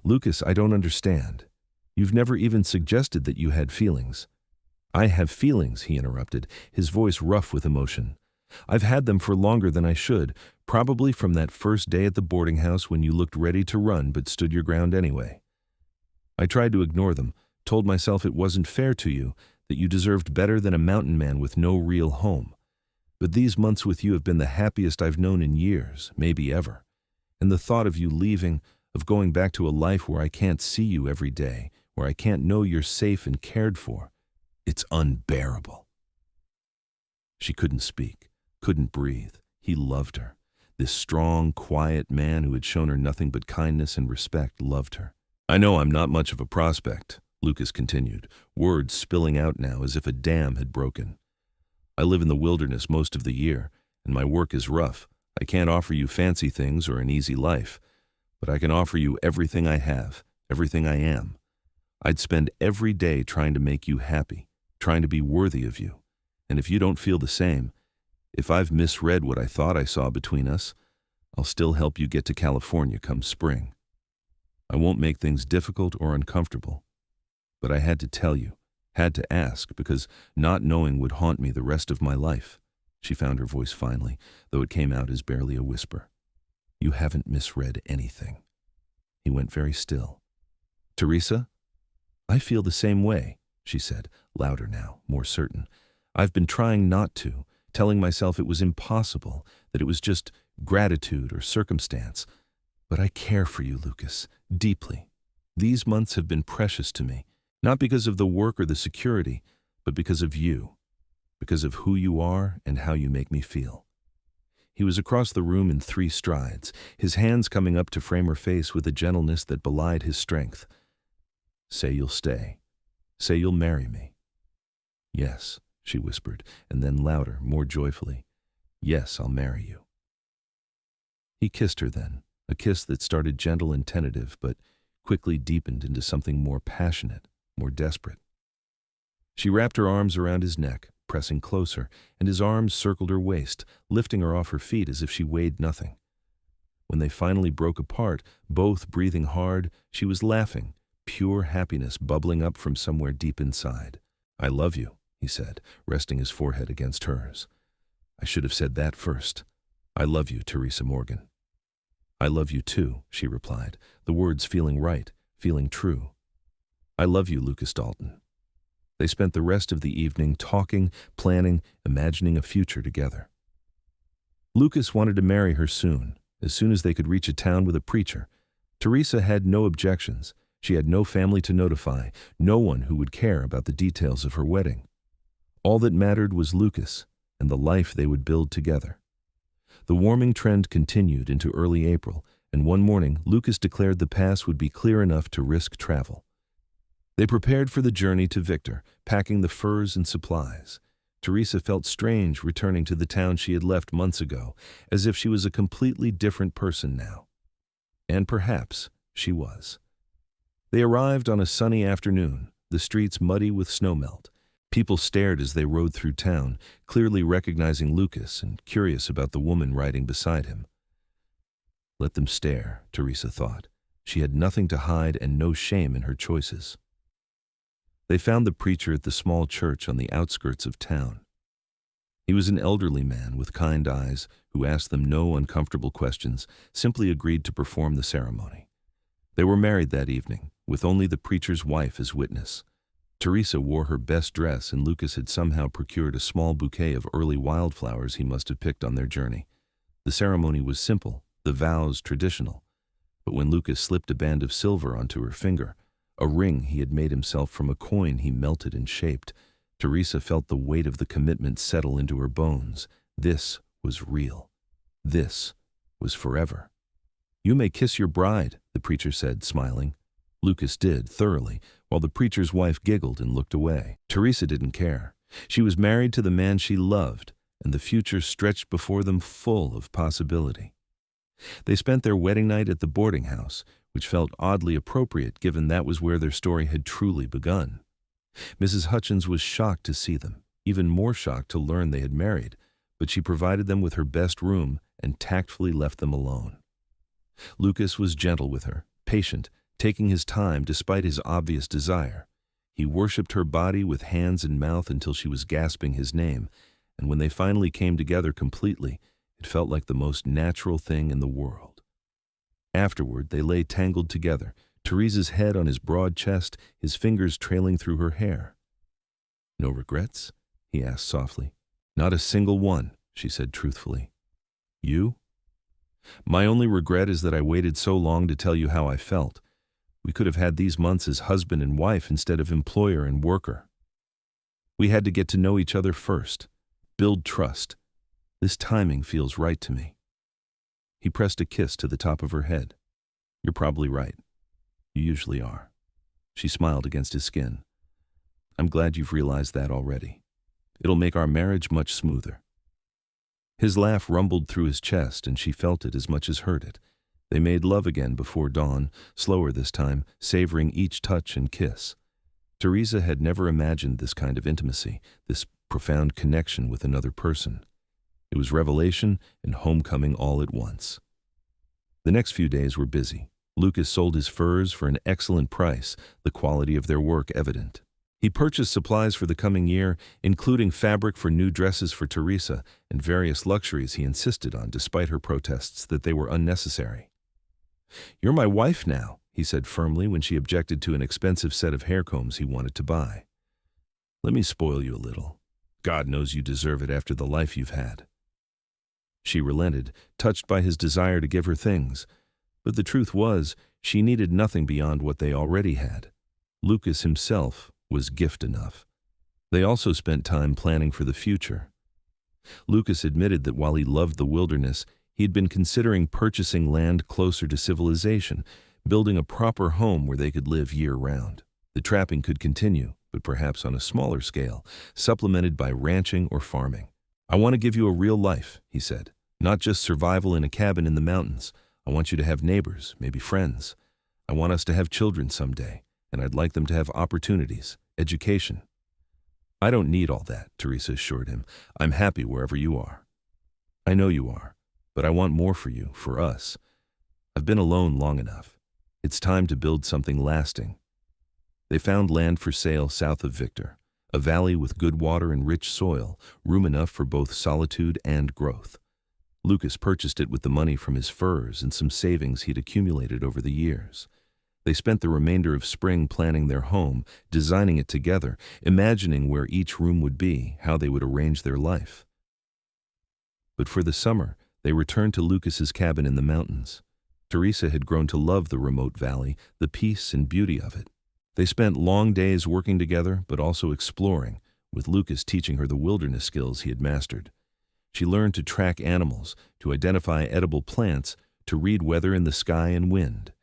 S1: "Lucas, I don't understand. You've never even suggested that you had feelings." "I have feelings," he interrupted, his voice rough with emotion. "I've had them for longer than I should, probably from that first day at the boarding house when you looked ready to run but stood your ground anyway. I tried to ignore them, told myself it wasn't fair to you, that you deserved better than a mountain man with no real home. But these months with you have been the happiest I've known in years, maybe ever. And the thought of you leaving, of going back to a life where I can't see you every day, where I can't know you're safe and cared for, it's unbearable." She couldn't speak, couldn't breathe. He loved her. This strong, quiet man who had shown her nothing but kindness and respect loved her. "I know I'm not much of a prospect," Lucas continued, words spilling out now as if a dam had broken. "I live in the wilderness most of the year, and my work is rough. I can't offer you fancy things or an easy life, but I can offer you everything I have, everything I am. I'd spend every day trying to make you happy, trying to be worthy of you. And if you don't feel the same, if I've misread what I thought I saw between us, I'll still help you get to California come spring. I won't make things difficult or uncomfortable. But I had to tell you, had to ask, because not knowing would haunt me the rest of my life." She found her voice finally, though it came out as barely a whisper. "You haven't misread anything." He went very still. "Theresa, I feel the same way," she said, louder now, more certain. "I've been trying not to, telling myself it was impossible, that it was just gratitude or circumstance. But I care for you, Lucas, deeply. These months have been precious to me, not because of the work or the security, but because of you, because of who you are and how you make me feel." He was across the room in 3 strides, his hands coming up to frame her face with a gentleness that belied his strength. "Say you'll stay. Say you'll marry me." "Yes," she whispered, and then louder, more joyfully, "Yes, I'll marry you." He kissed her then, a kiss that started gentle and tentative, but quickly deepened into something more passionate, more desperate. She wrapped her arms around his neck, pressing closer, and his arms circled her waist, lifting her off her feet as if she weighed nothing. When they finally broke apart, both breathing hard, she was laughing, pure happiness bubbling up from somewhere deep inside. "I love you," he said, resting his forehead against hers. "I should have said that first. I love you, Theresa Morgan." "I love you too," she replied, the words feeling right, feeling true. "I love you, Lucas Dalton." They spent the rest of the evening talking, planning, imagining a future together. Lucas wanted to marry her soon as they could reach a town with a preacher. Theresa had no objections. She had no family to notify, no one who would care about the details of her wedding. All that mattered was Lucas and the life they would build together. The warming trend continued into early April, and one morning Lucas declared the pass would be clear enough to risk travel. They prepared for the journey to Victor, packing the furs and supplies. Theresa felt strange returning to the town she had left months ago, as if she was a completely different person now. And perhaps she was. They arrived on a sunny afternoon, the streets muddy with snowmelt. People stared as they rode through town, clearly recognizing Lucas and curious about the woman riding beside him. Let them stare, Theresa thought. She had nothing to hide and no shame in her choices. They found the preacher at the small church on the outskirts of town. He was an elderly man with kind eyes who asked them no uncomfortable questions, simply agreed to perform the ceremony. They were married that evening, with only the preacher's wife as witness. Theresa wore her best dress, and Lucas had somehow procured a small bouquet of early wildflowers he must have picked on their journey. The ceremony was simple, the vows traditional. But when Lucas slipped a band of silver onto her finger, a ring he had made himself from a coin he melted and shaped, Theresa felt the weight of the commitment settle into her bones. This was real. This was forever. "You may kiss your bride," the preacher said, smiling. Lucas did, thoroughly, while the preacher's wife giggled and looked away. Theresa didn't care. She was married to the man she loved, and the future stretched before them full of possibility. They spent their wedding night at the boarding house, which felt oddly appropriate given that was where their story had truly begun. Mrs. Hutchins was shocked to see them, even more shocked to learn they had married, but she provided them with her best room and tactfully left them alone. Lucas was gentle with her, patient, taking his time despite his obvious desire. He worshipped her body with hands and mouth until she was gasping his name, and when they finally came together completely, it felt like the most natural thing in the world. Afterward, they lay tangled together, Theresa's head on his broad chest, his fingers trailing through her hair. "No regrets?" he asked softly. "Not a single one," she said truthfully. "You?" "My only regret is that I waited so long to tell you how I felt. We could have had these months as husband and wife instead of employer and worker. We had to get to know each other first, build trust. This timing feels right to me." He pressed a kiss to the top of her head. "You're probably right. You usually are." She smiled against his skin. "I'm glad you've realized that already. It'll make our marriage much smoother." His laugh rumbled through his chest, and she felt it as much as heard it. They made love again before dawn, slower this time, savoring each touch and kiss. Theresa had never imagined this kind of intimacy, this profound connection with another person. It was revelation and homecoming all at once. The next few days were busy. Lucas sold his furs for an excellent price, the quality of their work evident. He purchased supplies for the coming year, including fabric for new dresses for Theresa and various luxuries he insisted on despite her protests that they were unnecessary. "You're my wife now," he said firmly when she objected to an expensive set of hair combs he wanted to buy. "Let me spoil you a little. God knows you deserve it after the life you've had." She relented, touched by his desire to give her things. But the truth was, she needed nothing beyond what they already had. Lucas himself was gift enough. They also spent time planning for the future. Lucas admitted that while he loved the wilderness, he'd been considering purchasing land closer to civilization, building a proper home where they could live year-round. The trapping could continue, but perhaps on a smaller scale, supplemented by ranching or farming. "I want to give you a real life," he said. "Not just survival in a cabin in the mountains. I want you to have neighbors, maybe friends. I want us to have children someday, and I'd like them to have opportunities, education." "I don't need all that," Theresa assured him. "I'm happy wherever you are." "I know you are, but I want more for you, for us. I've been alone long enough. It's time to build something lasting." They found land for sale south of Victor, a valley with good water and rich soil, room enough for both solitude and growth. Lucas purchased it with the money from his furs and some savings he'd accumulated over the years. They spent the remainder of spring planning their home, designing it together, imagining where each room would be, how they would arrange their life. But for the summer, they returned to Lucas's cabin in the mountains. Theresa had grown to love the remote valley, the peace and beauty of it. They spent long days working together, but also exploring, with Lucas teaching her the wilderness skills he had mastered. She learned to track animals, to identify edible plants, to read weather in the sky and wind.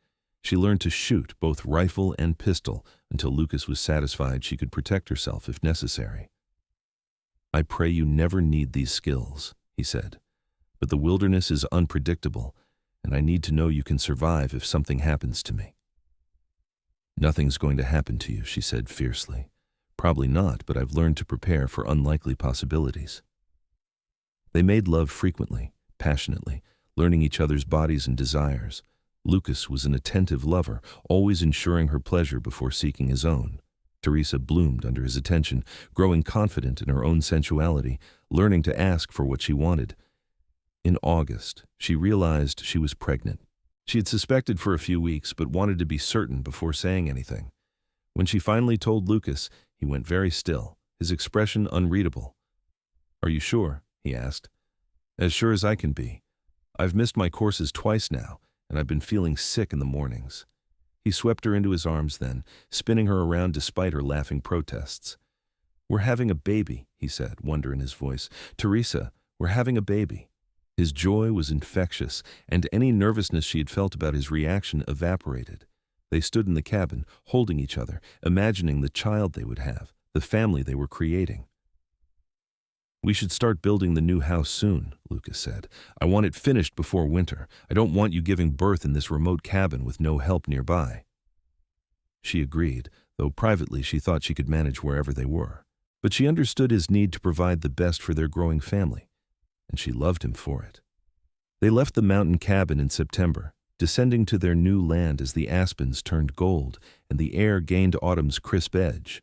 S1: She learned to shoot both rifle and pistol until Lucas was satisfied she could protect herself if necessary. "I pray you never need these skills," he said, "but the wilderness is unpredictable, and I need to know you can survive if something happens to me." "Nothing's going to happen to you," she said fiercely. "Probably not, but I've learned to prepare for unlikely possibilities." They made love frequently, passionately, learning each other's bodies and desires. Lucas was an attentive lover, always ensuring her pleasure before seeking his own. Theresa bloomed under his attention, growing confident in her own sensuality, learning to ask for what she wanted. In August, she realized she was pregnant. She had suspected for a few weeks, but wanted to be certain before saying anything. When she finally told Lucas, he went very still, his expression unreadable. "Are you sure?" he asked. "As sure as I can be. I've missed my courses twice now, and I've been feeling sick in the mornings." He swept her into his arms then, spinning her around despite her laughing protests. "We're having a baby," he said, wonder in his voice. "Theresa, we're having a baby." His joy was infectious, and any nervousness she had felt about his reaction evaporated. They stood in the cabin, holding each other, imagining the child they would have, the family they were creating. "We should start building the new house soon," Lucas said. "I want it finished before winter. I don't want you giving birth in this remote cabin with no help nearby." She agreed, though privately she thought she could manage wherever they were. But she understood his need to provide the best for their growing family, and she loved him for it. They left the mountain cabin in September, descending to their new land as the aspens turned gold and the air gained autumn's crisp edge.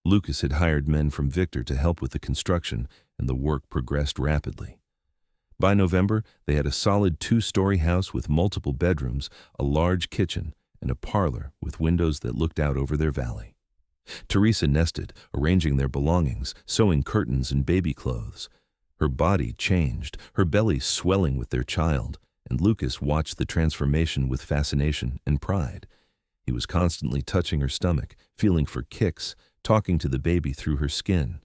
S1: Lucas had hired men from Victor to help with the construction, and the work progressed rapidly. By November, they had a solid 2-story house with multiple bedrooms, a large kitchen, and a parlor with windows that looked out over their valley. Theresa nested, arranging their belongings, sewing curtains and baby clothes. Her body changed, her belly swelling with their child, and Lucas watched the transformation with fascination and pride. He was constantly touching her stomach, feeling for kicks, talking to the baby through her skin.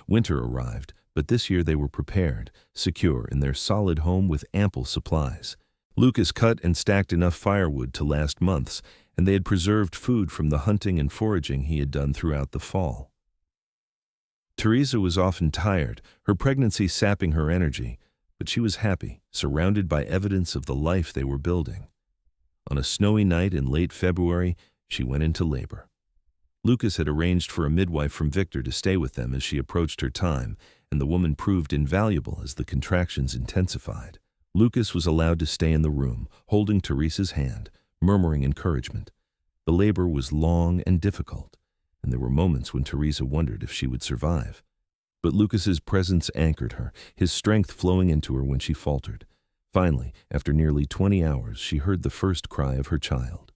S1: Winter arrived, but this year they were prepared, secure in their solid home with ample supplies. Lucas cut and stacked enough firewood to last months, and they had preserved food from the hunting and foraging he had done throughout the fall. Theresa was often tired, her pregnancy sapping her energy, but she was happy, surrounded by evidence of the life they were building. On a snowy night in late February, she went into labor. Lucas had arranged for a midwife from Victor to stay with them as she approached her time, and the woman proved invaluable as the contractions intensified. Lucas was allowed to stay in the room, holding Theresa's hand, murmuring encouragement. The labor was long and difficult, and there were moments when Theresa wondered if she would survive. But Lucas's presence anchored her, his strength flowing into her when she faltered. Finally, after nearly 20 hours, she heard the first cry of her child.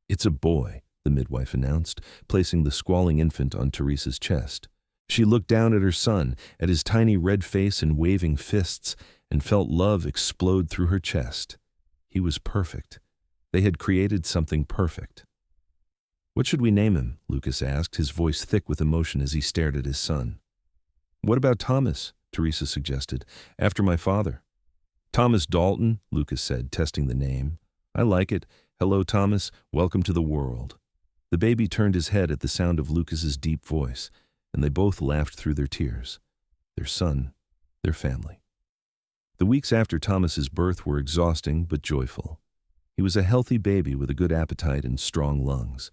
S1: "It's a boy," the midwife announced, placing the squalling infant on Theresa's chest. She looked down at her son, at his tiny red face and waving fists, and felt love explode through her chest. He was perfect. They had created something perfect. "What should we name him?" Lucas asked, his voice thick with emotion as he stared at his son. "What about Thomas?" Theresa suggested. "After my father." "Thomas Dalton," Lucas said, testing the name. "I like it. Hello, Thomas. Welcome to the world." The baby turned his head at the sound of Lucas's deep voice, and they both laughed through their tears. Their son, their family. The weeks after Thomas's birth were exhausting but joyful. He was a healthy baby with a good appetite and strong lungs.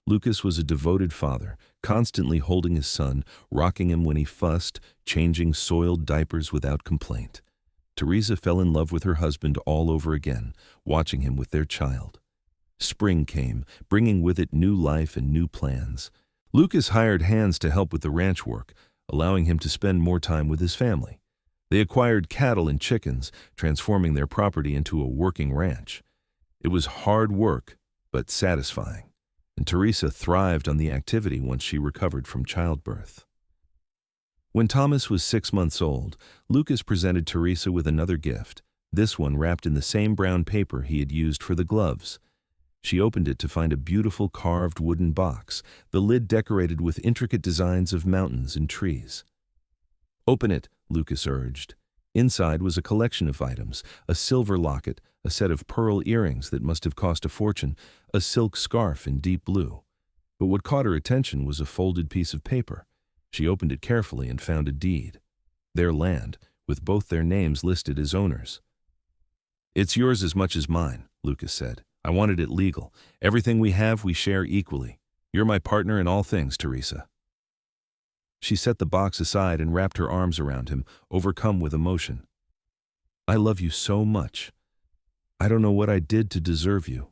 S1: Lucas was a devoted father, constantly holding his son, rocking him when he fussed, changing soiled diapers without complaint. Theresa fell in love with her husband all over again, watching him with their child. Spring came, bringing with it new life and new plans. Lucas hired hands to help with the ranch work, allowing him to spend more time with his family. They acquired cattle and chickens, transforming their property into a working ranch. It was hard work, but satisfying, and Theresa thrived on the activity once she recovered from childbirth. When Thomas was 6 months old, Lucas presented Theresa with another gift, this one wrapped in the same brown paper he had used for the gloves. She opened it to find a beautiful carved wooden box, the lid decorated with intricate designs of mountains and trees. "Open it," Lucas urged. Inside was a collection of items, a silver locket, a set of pearl earrings that must have cost a fortune, a silk scarf in deep blue. But what caught her attention was a folded piece of paper. She opened it carefully and found a deed. Their land, with both their names listed as owners. "It's yours as much as mine," Lucas said. "I wanted it legal. Everything we have we share equally. You're my partner in all things, Theresa." She set the box aside and wrapped her arms around him, overcome with emotion. "I love you so much. I don't know what I did to deserve you."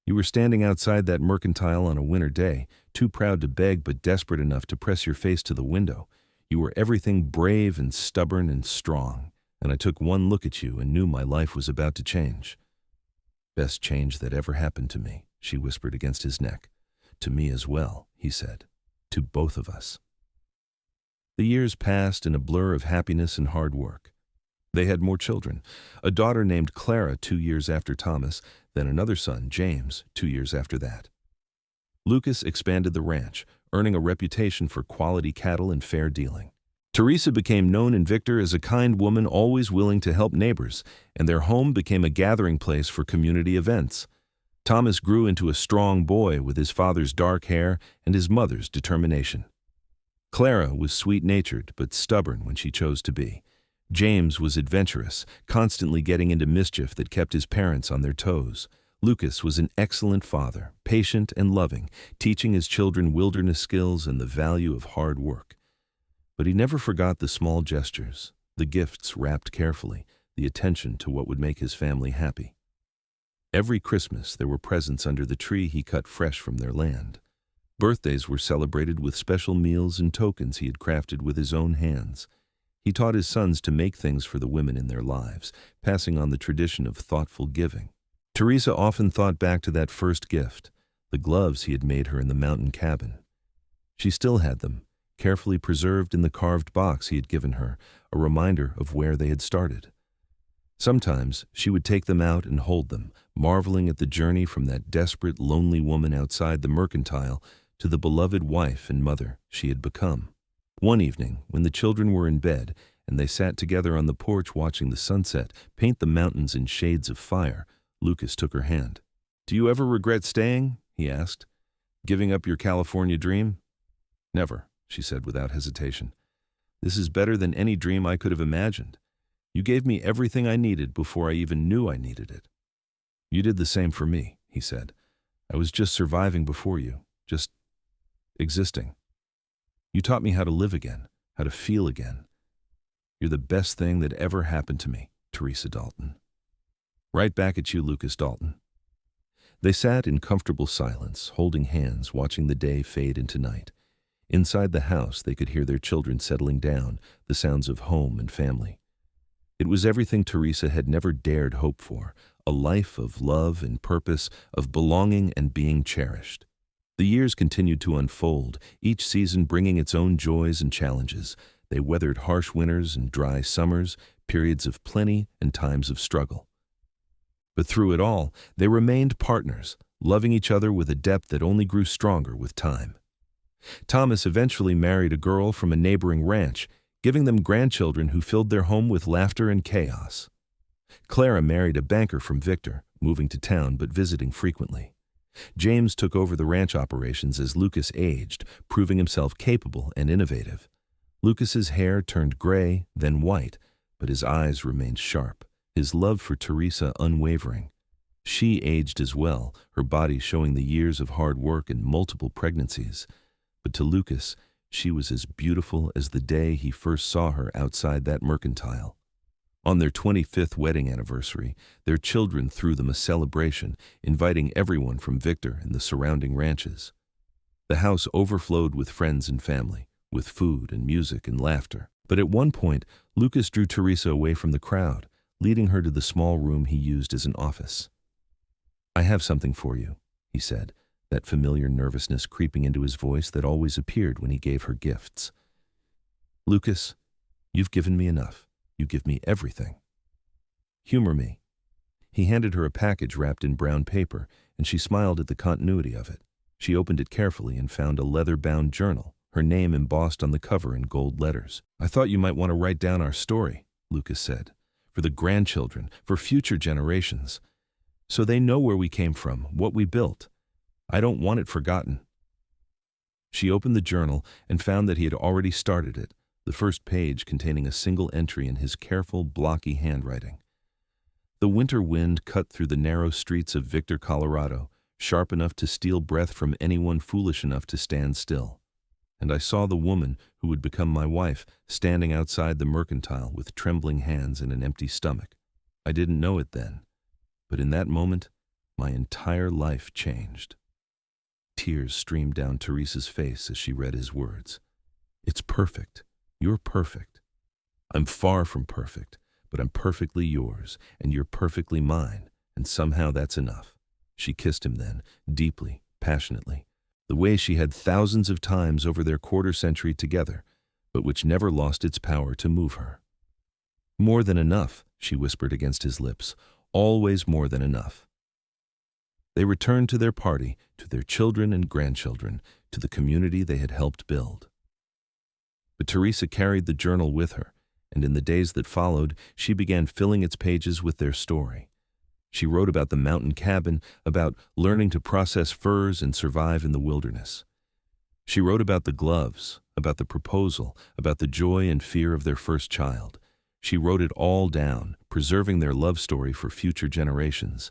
S1: You were standing outside that mercantile on a winter day, too proud to beg but desperate enough to press your face to the window. You were everything brave and stubborn and strong, and I took one look at you and knew my life was about to change. "Best change that ever happened to me," she whispered against his neck. "To me as well," he said. "To both of us." The years passed in a blur of happiness and hard work. They had more children, a daughter named Clara 2 years after Thomas, then another son, James, 2 years after that. Lucas expanded the ranch, earning a reputation for quality cattle and fair dealing. Theresa became known in Victor as a kind woman always willing to help neighbors, and their home became a gathering place for community events. Thomas grew into a strong boy with his father's dark hair and his mother's determination. Clara was sweet-natured but stubborn when she chose to be. James was adventurous, constantly getting into mischief that kept his parents on their toes. Lucas was an excellent father, patient and loving, teaching his children wilderness skills and the value of hard work. But he never forgot the small gestures, the gifts wrapped carefully, the attention to what would make his family happy. Every Christmas there were presents under the tree he cut fresh from their land. Birthdays were celebrated with special meals and tokens he had crafted with his own hands. He taught his sons to make things for the women in their lives, passing on the tradition of thoughtful giving. Theresa often thought back to that first gift, the gloves he had made her in the mountain cabin. She still had them, carefully preserved in the carved box he had given her, a reminder of where they had started. Sometimes she would take them out and hold them, marveling at the journey from that desperate, lonely woman outside the mercantile to the beloved wife and mother she had become. One evening, when the children were in bed and they sat together on the porch watching the sunset paint the mountains in shades of fire, Lucas took her hand. "Do you ever regret staying?" he asked. "Giving up your California dream?" "Never," she said without hesitation. "This is better than any dream I could have imagined. You gave me everything I needed before I even knew I needed it." "You did the same for me," he said. "I was just surviving before you, just existing. You taught me how to live again, how to feel again. You're the best thing that ever happened to me, Theresa Dalton." "Right back at you, Lucas Dalton." They sat in comfortable silence, holding hands, watching the day fade into night. Inside the house, they could hear their children settling down, the sounds of home and family. It was everything Theresa had never dared hope for, a life of love and purpose, of belonging and being cherished. The years continued to unfold, each season bringing its own joys and challenges. They weathered harsh winters and dry summers, periods of plenty and times of struggle. But through it all, they remained partners, loving each other with a depth that only grew stronger with time. Thomas eventually married a girl from a neighboring ranch, giving them grandchildren who filled their home with laughter and chaos. Clara married a banker from Victor, moving to town but visiting frequently. James took over the ranch operations as Lucas aged, proving himself capable and innovative. Lucas's hair turned gray, then white, but his eyes remained sharp, his love for Theresa unwavering. She aged as well, her body showing the years of hard work and multiple pregnancies. But to Lucas, she was as beautiful as the day he first saw her outside that mercantile. On their 25th wedding anniversary, their children threw them a celebration, inviting everyone from Victor and the surrounding ranches. The house overflowed with friends and family, with food and music and laughter. But at one point, Lucas drew Theresa away from the crowd, leading her to the small room he used as an office. "I have something for you," he said, that familiar nervousness creeping into his voice that always appeared when he gave her gifts. "Lucas, you've given me enough. You give me everything. Humor me." He handed her a package wrapped in brown paper, and she smiled at the continuity of it. She opened it carefully and found a leather-bound journal, her name embossed on the cover in gold letters. "I thought you might want to write down our story," Lucas said, "for the grandchildren, for future generations. So they know where we came from, what we built. I don't want it forgotten." She opened the journal and found that he had already started it, the first page containing a single entry in his careful, blocky handwriting. "The winter wind cut through the narrow streets of Victor, Colorado, sharp enough to steal breath from anyone foolish enough to stand still. And I saw the woman who would become my wife standing outside the mercantile with trembling hands and an empty stomach. I didn't know it then, but in that moment, my entire life changed." Tears streamed down Theresa's face as she read his words. "It's perfect. You're perfect. I'm far from perfect, but I'm perfectly yours, and you're perfectly mine, and somehow that's enough." She kissed him then, deeply, passionately, the way she had thousands of times over their quarter-century together, but which never lost its power to move her. "More than enough," she whispered against his lips, "always more than enough." They returned to their party, to their children and grandchildren, to the community they had helped build. But Theresa carried the journal with her, and in the days that followed, she began filling its pages with their story. She wrote about the mountain cabin, about learning to process furs and survive in the wilderness. She wrote about the gloves, about the proposal, about the joy and fear of their first child. She wrote it all down, preserving their love story for future generations.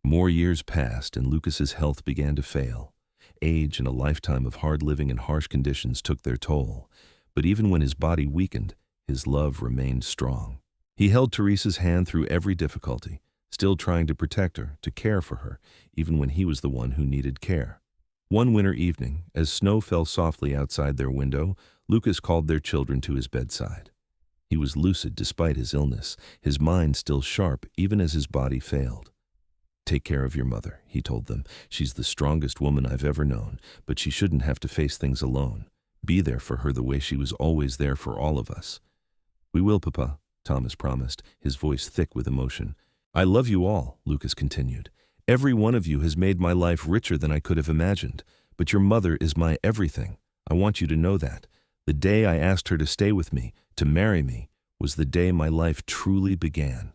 S1: More years passed, and Lucas's health began to fail. Age and a lifetime of hard living in harsh conditions took their toll. But even when his body weakened, his love remained strong. He held Teresa's hand through every difficulty, still trying to protect her, to care for her, even when he was the one who needed care. One winter evening, as snow fell softly outside their window, Lucas called their children to his bedside. He was lucid despite his illness, his mind still sharp even as his body failed. "Take care of your mother," he told them. "She's the strongest woman I've ever known, but she shouldn't have to face things alone. Be there for her the way she was always there for all of us." "We will, Papa," Thomas promised, his voice thick with emotion. "I love you all," Lucas continued. "Every one of you has made my life richer than I could have imagined, but your mother is my everything. I want you to know that. The day I asked her to stay with me, to marry me, was the day my life truly began."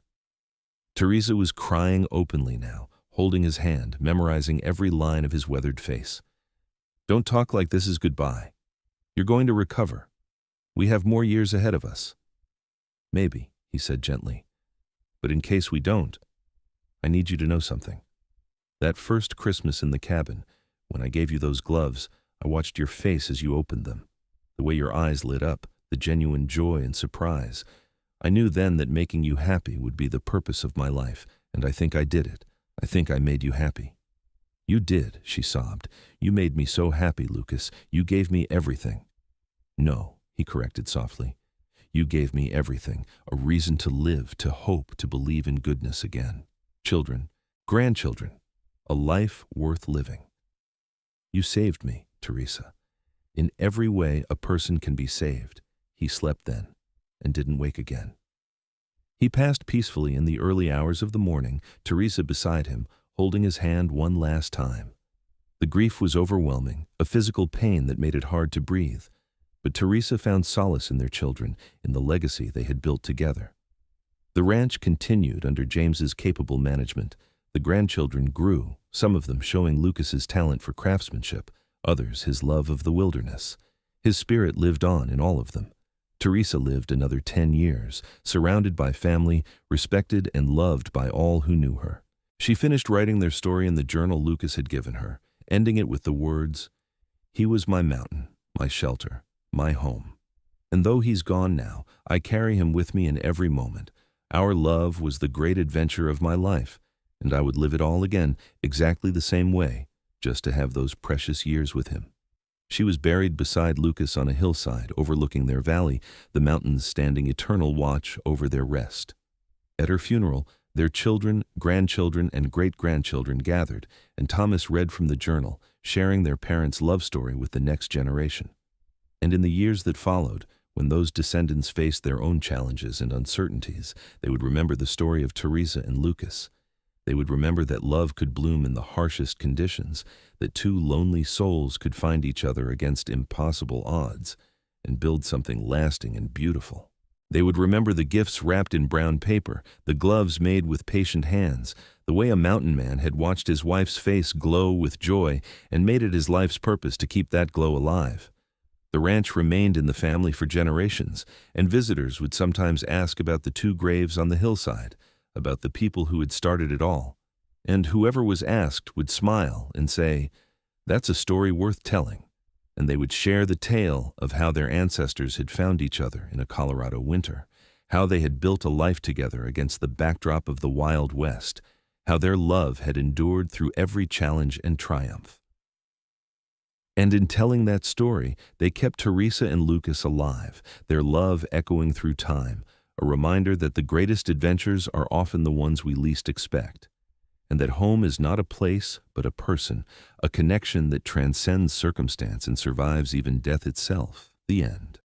S1: Theresa was crying openly now, holding his hand, memorizing every line of his weathered face. "Don't talk like this is goodbye. You're going to recover. We have more years ahead of us." "Maybe," he said gently. "But in case we don't, I need you to know something. That first Christmas in the cabin, when I gave you those gloves, I watched your face as you opened them. The way your eyes lit up, the genuine joy and surprise. I knew then that making you happy would be the purpose of my life, and I think I did it. I think I made you happy." "You did," she sobbed. "You made me so happy, Lucas. You gave me everything." "No," he corrected softly. "You gave me everything, a reason to live, to hope, to believe in goodness again. Children, grandchildren, a life worth living. You saved me, Theresa. In every way a person can be saved." He slept then, and didn't wake again. He passed peacefully in the early hours of the morning, Theresa beside him, holding his hand one last time. The grief was overwhelming, a physical pain that made it hard to breathe. But Theresa found solace in their children, in the legacy they had built together. The ranch continued under James's capable management. The grandchildren grew, some of them showing Lucas's talent for craftsmanship, others his love of the wilderness. His spirit lived on in all of them. Theresa lived another 10 years, surrounded by family, respected and loved by all who knew her. She finished writing their story in the journal Lucas had given her, ending it with the words, "He was my mountain, my shelter, my home. And though he's gone now, I carry him with me in every moment. Our love was the great adventure of my life, and I would live it all again exactly the same way, just to have those precious years with him." She was buried beside Lucas on a hillside overlooking their valley, the mountains standing eternal watch over their rest. At her funeral, their children, grandchildren, and great-grandchildren gathered, and Thomas read from the journal, sharing their parents' love story with the next generation. And in the years that followed, when those descendants faced their own challenges and uncertainties, they would remember the story of Theresa and Lucas. They would remember that love could bloom in the harshest conditions, that two lonely souls could find each other against impossible odds and build something lasting and beautiful. They would remember the gifts wrapped in brown paper, the gloves made with patient hands, the way a mountain man had watched his wife's face glow with joy and made it his life's purpose to keep that glow alive. The ranch remained in the family for generations, and visitors would sometimes ask about the two graves on the hillside, about the people who had started it all, and whoever was asked would smile and say, "That's a story worth telling," and they would share the tale of how their ancestors had found each other in a Colorado winter, how they had built a life together against the backdrop of the Wild West, how their love had endured through every challenge and triumph. And in telling that story, they kept Theresa and Lucas alive, their love echoing through time, a reminder that the greatest adventures are often the ones we least expect, and that home is not a place but a person, a connection that transcends circumstance and survives even death itself. The end.